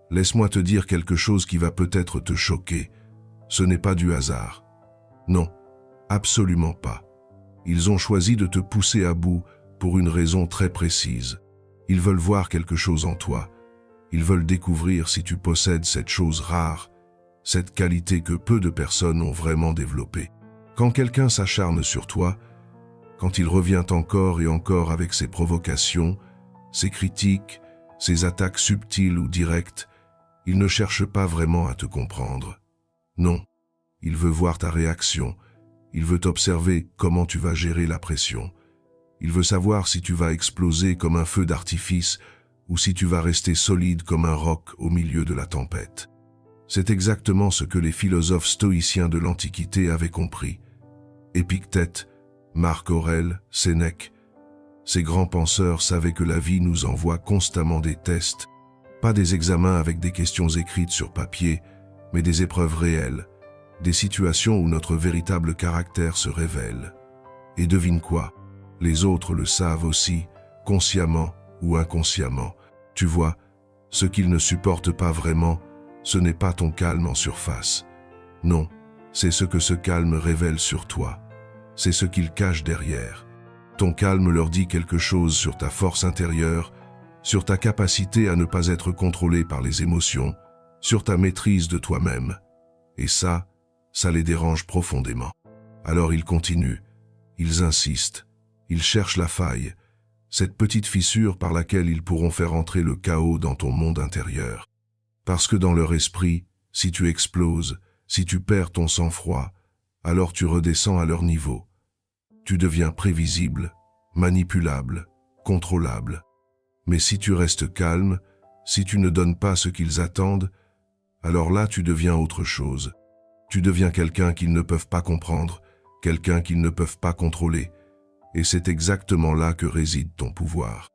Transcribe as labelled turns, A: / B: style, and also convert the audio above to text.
A: Laisse-moi te dire quelque chose qui va peut-être te choquer. Ce n'est pas du hasard. Non, absolument pas. Ils ont choisi de te pousser à bout pour une raison très précise. Ils veulent voir quelque chose en toi. Ils veulent découvrir si tu possèdes cette chose rare, cette qualité que peu de personnes ont vraiment développée. Quand quelqu'un s'acharne sur toi, quand il revient encore et encore avec ses provocations, ses critiques, ses attaques subtiles ou directes, il ne cherche pas vraiment à te comprendre. Non, il veut voir ta réaction, il veut observer comment tu vas gérer la pression. Il veut savoir si tu vas exploser comme un feu d'artifice ou si tu vas rester solide comme un roc au milieu de la tempête. C'est exactement ce que les philosophes stoïciens de l'Antiquité avaient compris. Épictète, Marc Aurèle, Sénèque, ces grands penseurs savaient que la vie nous envoie constamment des tests, pas des examens avec des questions écrites sur papier, mais des épreuves réelles, des situations où notre véritable caractère se révèle. Et devine quoi? Les autres le savent aussi, consciemment ou inconsciemment. Tu vois, ce qu'ils ne supportent pas vraiment, ce n'est pas ton calme en surface. Non, c'est ce que ce calme révèle sur toi. C'est ce qu'il cache derrière. Ton calme leur dit quelque chose sur ta force intérieure, sur ta capacité à ne pas être contrôlé par les émotions, sur ta maîtrise de toi-même. Et ça les dérange profondément. Alors ils continuent, ils insistent, ils cherchent la faille, cette petite fissure par laquelle ils pourront faire entrer le chaos dans ton monde intérieur. Parce que dans leur esprit, si tu exploses, si tu perds ton sang-froid, alors tu redescends à leur niveau. Tu deviens prévisible, manipulable, contrôlable. Mais si tu restes calme, si tu ne donnes pas ce qu'ils attendent, alors là tu deviens autre chose. Tu deviens quelqu'un qu'ils ne peuvent pas comprendre, quelqu'un qu'ils ne peuvent pas contrôler. Et c'est exactement là que réside ton pouvoir.